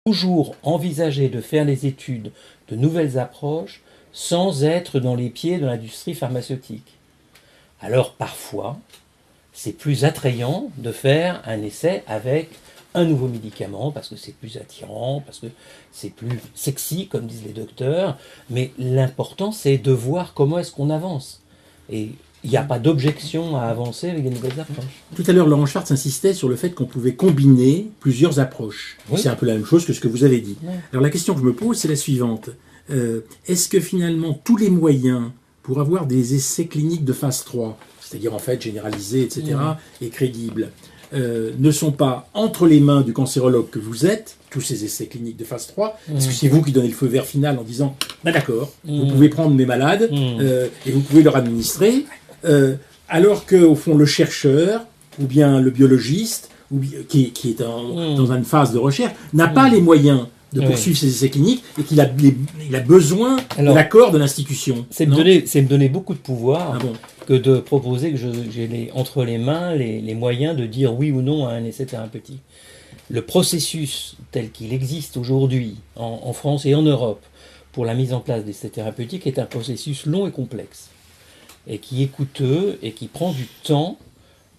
toujours envisager de faire des études de nouvelles approches sans être dans les pieds de l'industrie pharmaceutique. Alors parfois, c'est plus attrayant de faire un essai avec un nouveau médicament, parce que c'est plus attirant, parce que c'est plus sexy, comme disent les docteurs, mais l'important, c'est de voir comment est-ce qu'on avance. Et il n'y a pas d'objection à avancer avec des nouvelles approches. Tout à l'heure, Laurent Schwartz insistait sur le fait qu'on pouvait combiner plusieurs approches. Oui. C'est un peu la même chose que ce que vous avez dit. Oui. Alors la question que je me pose, c'est la suivante. Est-ce que finalement, tous les moyens pour avoir des essais cliniques de phase 3, c'est-à-dire en fait généralisés, etc., et crédibles, ne sont pas entre les mains du cancérologue que vous êtes, tous ces essais cliniques de phase 3, parce que c'est vous qui donnez le feu vert final en disant « bah d'accord, vous pouvez prendre mes malades et vous pouvez leur administrer », alors qu'au fond le chercheur, ou bien le biologiste, ou bien, qui est dans une phase de recherche, n'a pas les moyens de poursuivre ses essais cliniques et qu'il a besoin de l'accord de l'institution. C'est me donner beaucoup de pouvoir que de proposer que j'ai entre les mains les moyens de dire oui ou non à un essai thérapeutique. Le processus tel qu'il existe aujourd'hui en France et en Europe pour la mise en place d'essais thérapeutiques est un processus long et complexe et qui est coûteux et qui prend du temps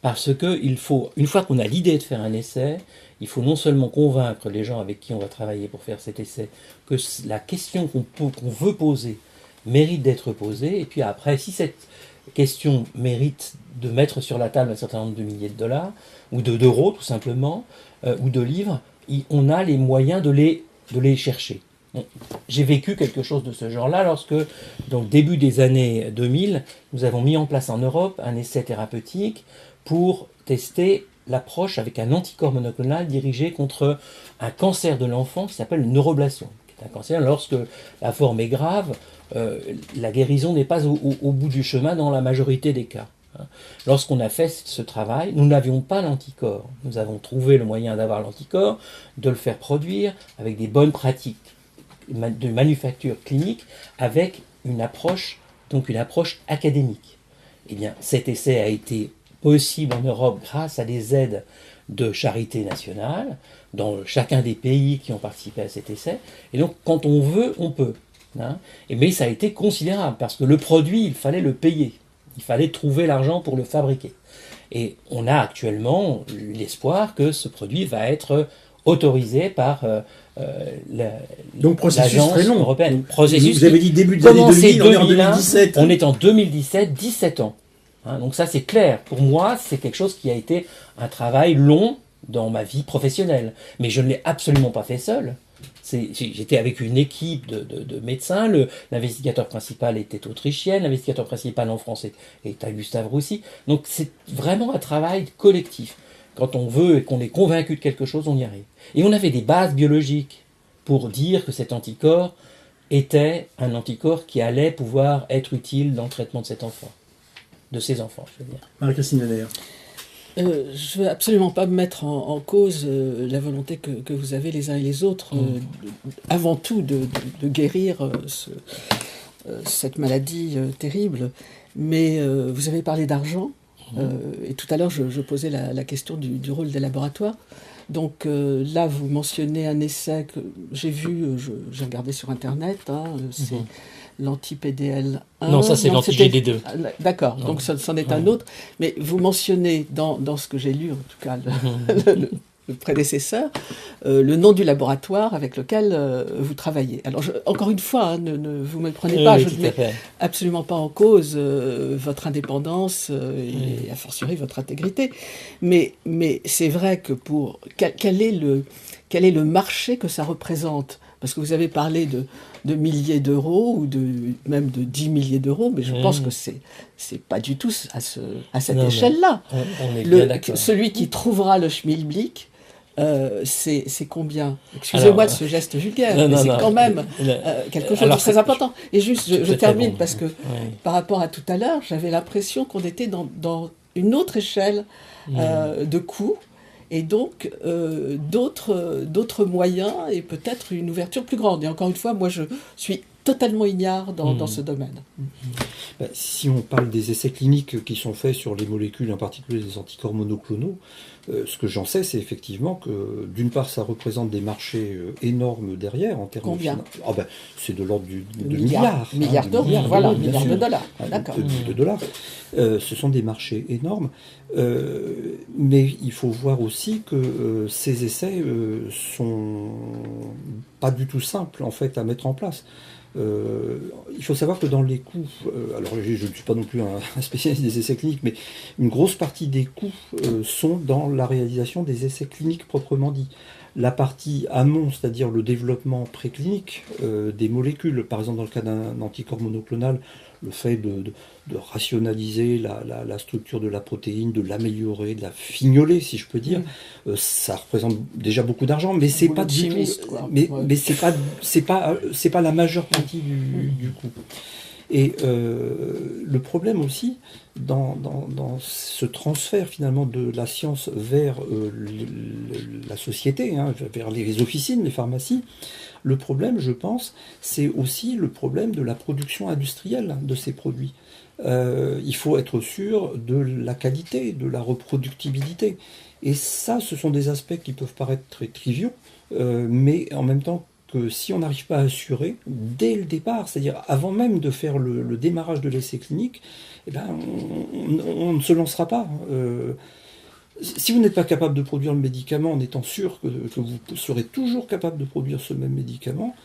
parce que il faut, une fois qu'on a l'idée de faire un essai, il faut non seulement convaincre les gens avec qui on va travailler pour faire cet essai que la question qu'on veut poser mérite d'être posée, et puis après, si cette question mérite de mettre sur la table un certain nombre de milliers de dollars, ou d'euros tout simplement, ou de livres, on a les moyens de les chercher. Bon, j'ai vécu quelque chose de ce genre-là lorsque, dans le début des années 2000, nous avons mis en place en Europe un essai thérapeutique pour tester l'approche avec un anticorps monoclonal dirigé contre un cancer de l'enfant qui s'appelle une neuroblastome, qui est un cancer lorsque la forme est grave, la guérison n'est pas au bout du chemin dans la majorité des cas. Lorsqu'on a fait ce travail, nous n'avions pas l'anticorps. Nous avons trouvé le moyen d'avoir l'anticorps, de le faire produire avec des bonnes pratiques de manufacture clinique, avec une approche académique. Eh bien, cet essai a été possible en Europe grâce à des aides de charité nationale dans chacun des pays qui ont participé à cet essai. Et donc, quand on veut, on peut. Mais ça a été considérable parce que le produit, il fallait le payer. Il fallait trouver l'argent pour le fabriquer. Et on a actuellement l'espoir que ce produit va être autorisé par donc processus très long. Européenne. Processus vous avez dit début de l'année 2000, on est en 2017. On est en 2017, 17 ans. Donc ça c'est clair. Pour moi, c'est quelque chose qui a été un travail long dans ma vie professionnelle. Mais je ne l'ai absolument pas fait seul. J'étais avec une équipe de médecins, l'investigateur principal était autrichien, l'investigateur principal en France est à Gustave Roussy. Donc c'est vraiment un travail collectif. Quand on veut et qu'on est convaincu de quelque chose, on y arrive. Et on avait des bases biologiques pour dire que cet anticorps était un anticorps qui allait pouvoir être utile dans le traitement de cet enfant, de ces enfants, je veux dire. Marie-Christine Lelaire. Je ne veux absolument pas mettre en cause la volonté que vous avez les uns et les autres, avant tout de guérir cette maladie terrible. Mais vous avez parlé d'argent, et tout à l'heure je posais la question du rôle des laboratoires. Donc là, vous mentionnez un essai que j'ai vu, j'ai regardé sur Internet, c'est l'anti-PDL1. Non, ça c'est l'anti-GD2. D'accord, donc c'en est un autre. Mais vous mentionnez dans ce que j'ai lu, en tout cas, le prédécesseur, le nom du laboratoire avec lequel vous travaillez. Alors, encore une fois, ne vous me le prenez pas, je ne mets absolument pas en cause votre indépendance et a fortiori votre intégrité. Mais c'est vrai que quel est le marché que ça représente ? Parce que vous avez parlé de milliers d'euros ou même de 10 milliers d'euros, mais je pense que c'est pas du tout à cette échelle-là. On est bien d'accord. Celui qui trouvera le schmilblick, c'est combien ? Excusez-moi de ce geste vulgaire, mais c'est quand même quelque chose de très important. Et juste, je termine parce que par rapport à tout à l'heure, j'avais l'impression qu'on était dans une autre échelle de coûts. Et donc, d'autres moyens et peut-être une ouverture plus grande. Et encore une fois, moi, je suis totalement ignare dans ce domaine. Si on parle des essais cliniques qui sont faits sur les molécules, en particulier les anticorps monoclonaux, ce que j'en sais, c'est effectivement que, d'une part, ça représente des marchés énormes derrière, en termes Combien c'est de l'ordre de milliards. Milliards d'euros, voilà, milliards de dollars. D'accord. De dollars. Ce sont des marchés énormes. Mais il faut voir aussi que ces essais sont pas du tout simples, en fait, à mettre en place. Il faut savoir que dans les coûts, alors je ne suis pas non plus un spécialiste des essais cliniques, mais une grosse partie des coûts sont dans la réalisation des essais cliniques proprement dit. La partie amont, c'est-à-dire le développement préclinique des molécules, par exemple dans le cas d'un anticorps monoclonal, le fait de rationaliser la structure de la protéine, de l'améliorer, de la fignoler, si je peux dire, ça représente déjà beaucoup d'argent, mais c'est pas du tout, mais c'est pas la majeure partie du coût. Et le problème aussi, dans ce transfert finalement de la science vers la société, vers les officines, les pharmacies, le problème, je pense, c'est aussi le problème de la production industrielle de ces produits. Il faut être sûr de la qualité, de la reproductibilité. Et ça, ce sont des aspects qui peuvent paraître très triviaux, mais en même temps, que si on n'arrive pas à assurer dès le départ, c'est-à-dire avant même de faire le démarrage de l'essai clinique, on ne se lancera pas. Si vous n'êtes pas capable de produire le médicament en étant sûr que vous serez toujours capable de produire ce même médicament,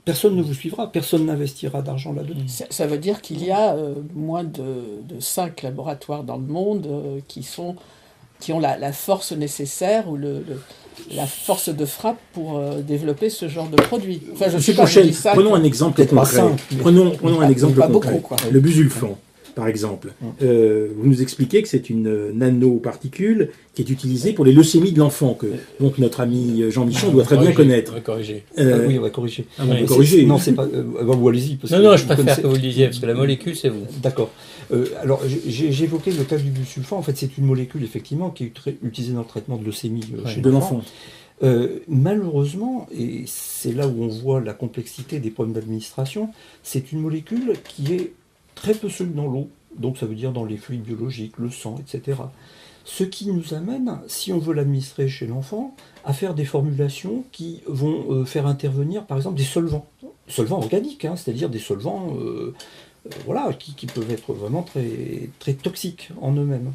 personne ne vous suivra, personne n'investira d'argent là-dedans. Ça veut dire qu'il y a moins de 5 laboratoires dans le monde qui ont la force nécessaire ou la force de frappe pour développer ce genre de produit. Enfin, Monsieur Ponchel, prenons un exemple concret. Prenons un exemple concret. Le busulfan, par exemple. Vous nous expliquez que c'est une nanoparticule qui est utilisée pour les leucémies de l'enfant, que donc notre ami Jean Michon doit très bien connaître. On va corriger. Oui, on va corriger. On va corriger. Non, c'est pas. Vous allez-y. Non, je préfère que vous le disiez, parce que la molécule, c'est vous. D'accord. Alors, j'ai évoqué le cas du busulfan. En fait, c'est une molécule, effectivement, qui est utilisée dans le traitement de leucémie chez l'enfant. Malheureusement, et c'est là où on voit la complexité des problèmes d'administration, c'est une molécule qui est très peu soluble dans l'eau, donc ça veut dire dans les fluides biologiques, le sang, etc. Ce qui nous amène, si on veut l'administrer chez l'enfant, à faire des formulations qui vont faire intervenir, par exemple, des solvants organiques, c'est-à-dire des solvants qui peuvent être vraiment très, très toxiques en eux-mêmes.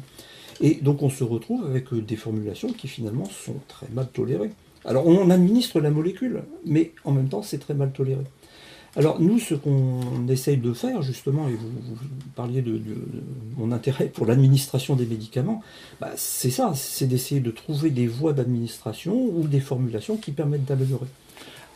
Et donc on se retrouve avec des formulations qui finalement sont très mal tolérées. Alors on administre la molécule, mais en même temps c'est très mal toléré. Alors nous, ce qu'on essaye de faire justement, et vous parliez de mon intérêt pour l'administration des médicaments, c'est ça, c'est d'essayer de trouver des voies d'administration ou des formulations qui permettent d'améliorer.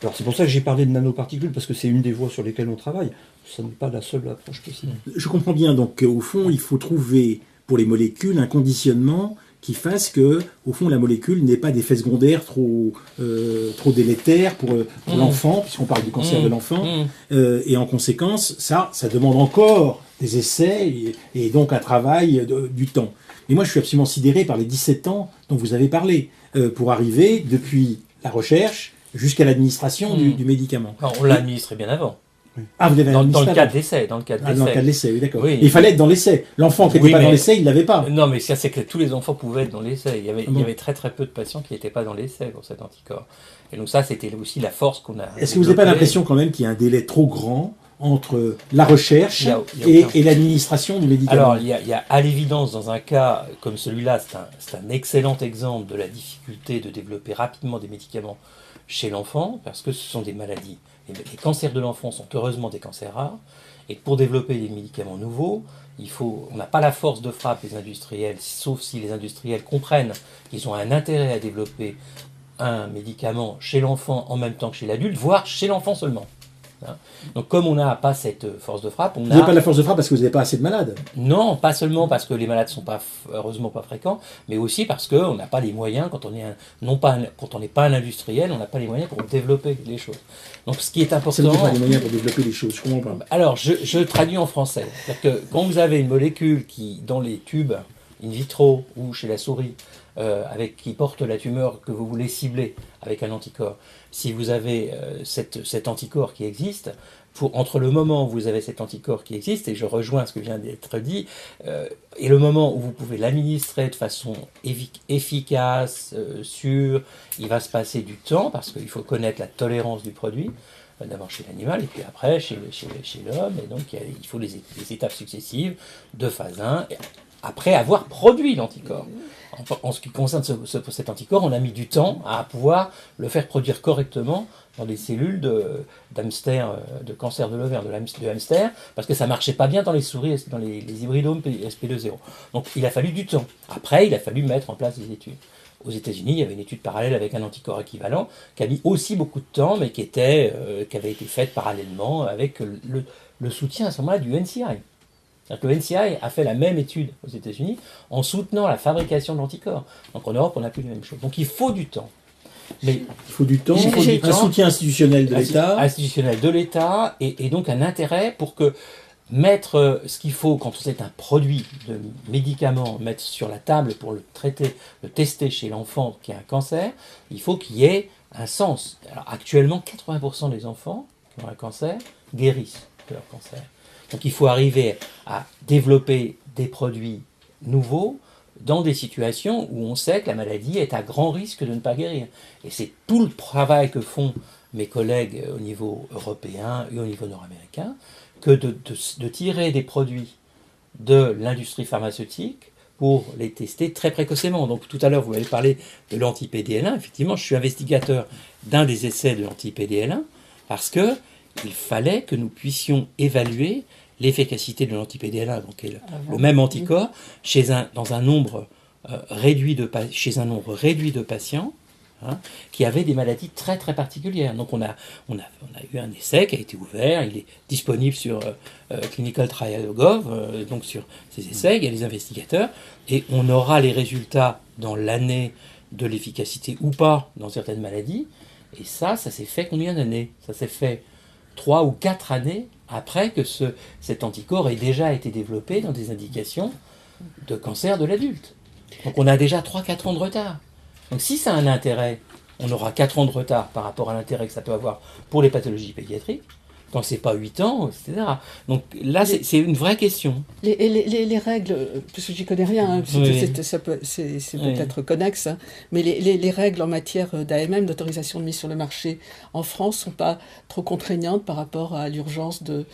Alors c'est pour ça que j'ai parlé de nanoparticules, parce que c'est une des voies sur lesquelles on travaille. Ce n'est pas la seule approche possible. Je comprends bien, donc au fond il faut trouver pour les molécules un conditionnement qui fasse que, au fond, la molécule n'ait pas d'effets secondaires trop délétères pour l'enfant, puisqu'on parle du cancer de l'enfant. Et en conséquence, ça demande encore des essais et donc un travail du temps. Et moi, je suis absolument sidéré par les 17 ans dont vous avez parlé, pour arriver depuis la recherche jusqu'à l'administration du médicament. Alors, on l'a administré bien avant. Ah, vous avez dans le cas de l'essai. Dans le cas de l'essai, oui, d'accord. Oui. Il fallait être dans l'essai. L'enfant qui n'était pas dans l'essai, il ne l'avait pas. Non, mais ça, c'est que tous les enfants pouvaient être dans l'essai. Il y avait très très peu de patients qui n'étaient pas dans l'essai pour cet anticorps. Et donc ça, c'était aussi la force qu'on a. Est-ce que vous n'avez pas l'impression quand même qu'il y a un délai trop grand entre la recherche et l'administration du médicament? Alors, il y a à l'évidence, dans un cas comme celui-là, c'est un excellent exemple de la difficulté de développer rapidement des médicaments chez l'enfant, parce que ce sont des maladies. Les cancers de l'enfant sont heureusement des cancers rares, et pour développer des médicaments nouveaux, on n'a pas la force de frappe des industriels, sauf si les industriels comprennent qu'ils ont un intérêt à développer un médicament chez l'enfant en même temps que chez l'adulte, voire chez l'enfant seulement. Donc comme on n'a pas cette force de frappe, Vous n'avez pas la force de frappe parce que vous n'avez pas assez de malades? Non, pas seulement parce que les malades sont heureusement pas fréquents, mais aussi parce qu'on n'a pas les moyens, quand on n'est pas un industriel, on n'a pas les moyens pour développer les choses. Donc ce qui est important... Ça veut dire pas les moyens pour développer les choses, je comprends pas. Alors je traduis en français. C'est-à-dire que quand vous avez une molécule qui, dans les tubes in vitro ou chez la souris, qui porte la tumeur que vous voulez cibler, avec un anticorps. Si vous avez cet anticorps qui existe, entre le moment où vous avez cet anticorps qui existe, et je rejoins ce que vient d'être dit, et le moment où vous pouvez l'administrer de façon efficace, sûre, il va se passer du temps, parce qu'il faut connaître la tolérance du produit, d'abord chez l'animal, et puis après chez l'homme, et donc il faut les étapes successives de phase 1, après avoir produit l'anticorps. En ce qui concerne cet anticorps, on a mis du temps à pouvoir le faire produire correctement dans des cellules d'hamster, de cancer de l'ovaire, de hamster, parce que ça ne marchait pas bien dans les souris, dans les hybridomes SP2.0. Donc il a fallu du temps. Après, il a fallu mettre en place des études. Aux États-Unis, il y avait une étude parallèle avec un anticorps équivalent qui a mis aussi beaucoup de temps, mais qui avait été faite parallèlement avec le soutien à ce moment-là du NCI. C'est-à-dire que le NCI a fait la même étude aux États-Unis en soutenant la fabrication de l'anticorps. Donc en Europe, on n'a plus la même chose. Donc il faut du temps. Mais il faut du temps, un soutien institutionnel de l'État. Institutionnel de l'État, et donc un intérêt pour que mettre ce qu'il faut quand c'est un produit de médicament, mettre sur la table pour le traiter, le tester chez l'enfant qui a un cancer, il faut qu'il y ait un sens. Alors actuellement, 80% des enfants qui ont un cancer guérissent de leur cancer. Donc il faut arriver à développer des produits nouveaux dans des situations où on sait que la maladie est à grand risque de ne pas guérir. Et c'est tout le travail que font mes collègues au niveau européen et au niveau nord-américain, que de tirer des produits de l'industrie pharmaceutique pour les tester très précocement. Donc tout à l'heure, vous avez parlé de l'anti-PDL1. Effectivement, je suis investigateur d'un des essais de l'anti-PDL1 parce que il fallait que nous puissions évaluer l'efficacité de l'anti-PDL1, donc le même anticorps, dans un nombre réduit de patients, hein, qui avaient des maladies très très particulières. Donc on a eu un essai qui a été ouvert, il est disponible sur clinicaltrial.gov, donc sur ces essais, il y a les investigateurs, et on aura les résultats dans l'année de l'efficacité ou pas dans certaines maladies, et ça s'est fait combien d'années? Ça s'est fait 3 ou 4 années après que cet anticorps ait déjà été développé dans des indications de cancer de l'adulte. Donc on a déjà 3-4 ans de retard. Donc si ça a un intérêt, on aura 4 ans de retard par rapport à l'intérêt que ça peut avoir pour les pathologies pédiatriques, quand c'est pas 8 ans, etc. Donc là, c'est une vraie question. Les règles, parce que j'y connais rien, hein, c'est peut-être connexe, hein, mais les règles en matière d'AMM, d'autorisation de mise sur le marché en France, sont pas trop contraignantes par rapport à l'urgence de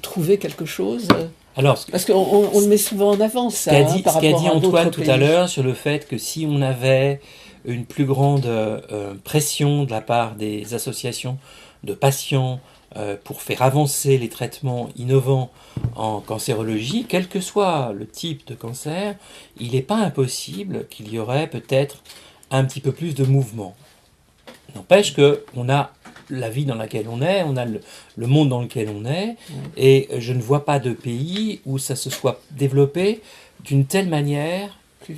trouver quelque chose. Alors, parce qu'on le met souvent en avant, ça. Ce qu'a dit Antoine tout à l'heure sur le fait que si on avait une plus grande pression de la part des associations de patients pour faire avancer les traitements innovants en cancérologie, quel que soit le type de cancer, il n'est pas impossible qu'il y aurait peut-être un petit peu plus de mouvement. N'empêche qu'on a la vie dans laquelle on est, on a le monde dans lequel on est, et je ne vois pas de pays où ça se soit développé d'une telle manière, plus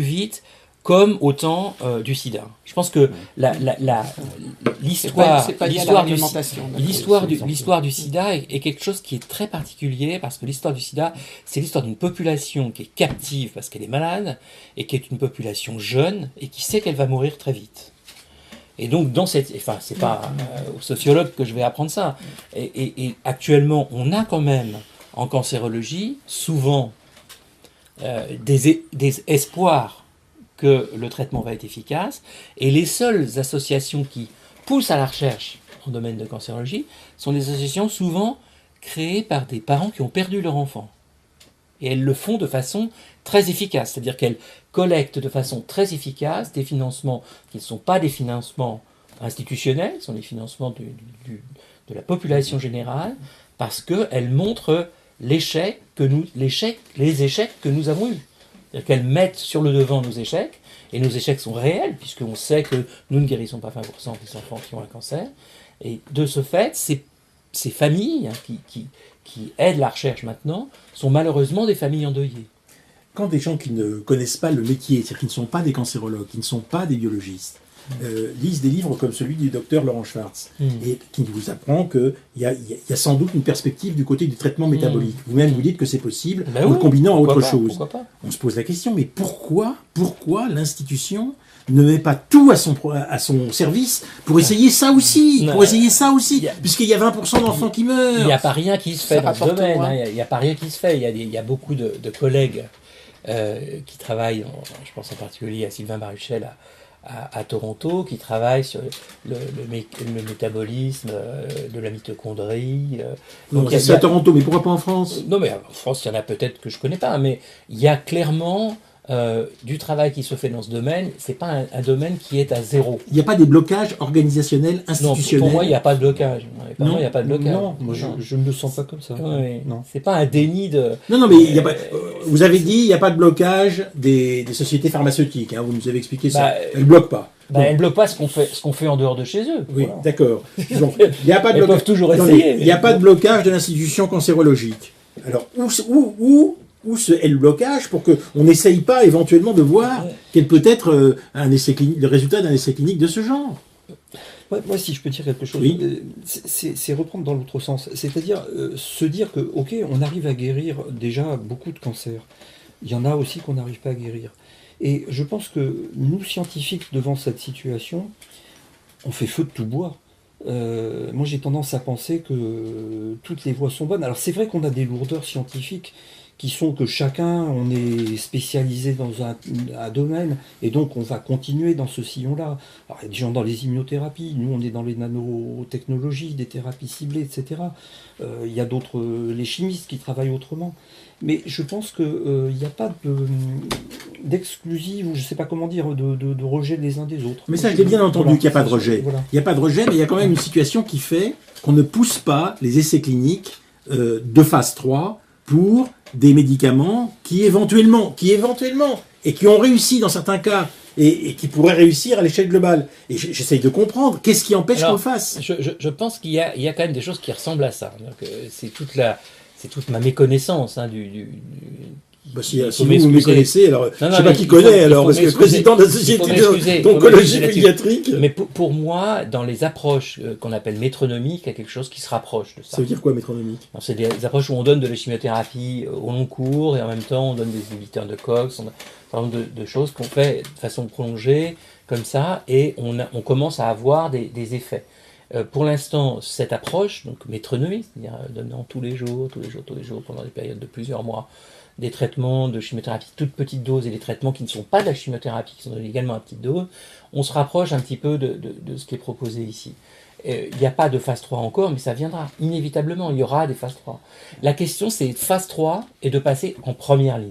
vite, comme au temps du sida. Je pense que l'histoire du sida est quelque chose qui est très particulier, parce que l'histoire du sida, c'est l'histoire d'une population qui est captive parce qu'elle est malade, et qui est une population jeune, et qui sait qu'elle va mourir très vite. Et donc, c'est pas aux sociologues que je vais apprendre ça. Et actuellement, on a quand même, en cancérologie, souvent des espoirs que le traitement va être efficace, et les seules associations qui poussent à la recherche en domaine de cancérologie sont des associations souvent créées par des parents qui ont perdu leur enfant. Et elles le font de façon très efficace, c'est-à-dire qu'elles collectent de façon très efficace des financements qui ne sont pas des financements institutionnels, ce sont des financements de la population générale, parce qu'elles montrent les échecs que nous avons eus. C'est-à-dire qu'elles mettent sur le devant nos échecs, et nos échecs sont réels, puisqu'on sait que nous ne guérissons pas 20% des enfants qui ont un cancer. Et de ce fait, ces familles qui aident la recherche maintenant sont malheureusement des familles endeuillées. Quand des gens qui ne connaissent pas le métier, c'est-à-dire qui ne sont pas des cancérologues, qui ne sont pas des biologistes, lisent des livres comme celui du docteur Laurent Schwartz, et qui vous apprend qu'il y a sans doute une perspective du côté du traitement métabolique. Vous-même vous dites que c'est possible en le combinant à autre chose. On se pose la question, mais pourquoi l'institution ne met pas tout à son service pour essayer ça aussi, puisqu'il y a 20% d'enfants qui meurent. Il n'y a pas rien qui se fait dans ce domaine. Il n'y a pas rien qui se fait. Il y a beaucoup de collègues qui travaillent, je pense en particulier à Sylvain Baruchel à Toronto, qui travaillent sur le métabolisme de la mitochondrie. C'est à Toronto, mais pourquoi pas en France? Non, mais en France, il y en a peut-être que je ne connais pas, mais il y a clairement du travail qui se fait dans ce domaine. C'est pas un domaine qui est à zéro. Il n'y a pas des blocages organisationnels, institutionnels? Non, pour moi, il n'y a pas de blocage. Non, il n'y a pas de blocage. Non, moi, je ne le sens pas comme ça. Oui, non. C'est pas un déni de... Non, mais il y a pas, vous avez dit il n'y a pas de blocage des sociétés pharmaceutiques. Hein, vous nous avez expliqué ça. Elles ne bloquent pas. Elles ne bloquent pas ce qu'on fait en dehors de chez eux. Oui, voilà. D'accord. Donc, il n'y a pas de blocage. Peuvent toujours essayer. Il n'y a pas de blocage de l'institution cancérologique. Alors, où est le blocage pour qu'on n'essaye pas éventuellement de voir quel peut être le résultat d'un essai clinique de ce genre? Moi, si je peux dire quelque chose, oui. C'est reprendre dans l'autre sens. C'est-à-dire se dire que, ok, on arrive à guérir déjà beaucoup de cancers. Il y en a aussi qu'on n'arrive pas à guérir. Et je pense que nous, scientifiques, devant cette situation, on fait feu de tout bois. Moi, j'ai tendance à penser que toutes les voies sont bonnes. Alors, c'est vrai qu'on a des lourdeurs scientifiques qui sont que chacun, on est spécialisé dans un domaine, et donc on va continuer dans ce sillon-là. Alors, il y a des gens dans les immunothérapies, nous on est dans les nanotechnologies, des thérapies ciblées, etc. Il y a d'autres, les chimistes qui travaillent autrement. Mais je pense qu'il n'y a pas d'exclusive, ou je ne sais pas comment dire, de rejet des uns des autres. Mais ça, je l'ai bien entendu qu'il n'y a pas de rejet. Voilà. Il n'y a pas de rejet, mais il y a quand même une situation qui fait qu'on ne pousse pas les essais cliniques de phase 3 pour des médicaments qui éventuellement, et qui ont réussi dans certains cas, et qui pourraient réussir à l'échelle globale. Et j'essaye de comprendre, qu'est-ce qui empêche qu'on le fasse? Je pense qu'il y a quand même des choses qui ressemblent à ça. C'est toute ma méconnaissance si vous me connaissez, alors je ne sais pas qui connaît, alors, parce que le président de la Société d'oncologie pédiatrique... Mais pour moi, dans les approches qu'on appelle métronomiques, il y a quelque chose qui se rapproche de ça. Ça veut dire quoi, métronomique? C'est des approches où on donne de la chimiothérapie au long cours, et en même temps on donne des inhibiteurs de COX, un certain nombre de choses qu'on fait de façon prolongée, comme ça, et on commence à avoir des effets. Pour l'instant, cette approche, donc métronomique, c'est-à-dire donnant tous les jours, pendant des périodes de plusieurs mois, des traitements de chimiothérapie toute petite dose et des traitements qui ne sont pas de la chimiothérapie, qui sont également à petite dose, on se rapproche un petit peu de ce qui est proposé ici. Il n'y a pas de phase 3 encore, mais ça viendra. Inévitablement, il y aura des phases 3. La question, c'est phase 3 et de passer en première ligne.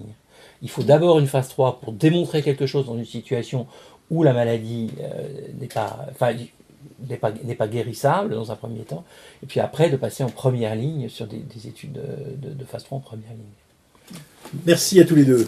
Il faut d'abord une phase 3 pour démontrer quelque chose dans une situation où la maladie n'est pas guérissable dans un premier temps, et puis après de passer en première ligne sur des études de phase 3 en première ligne. Merci à tous les deux.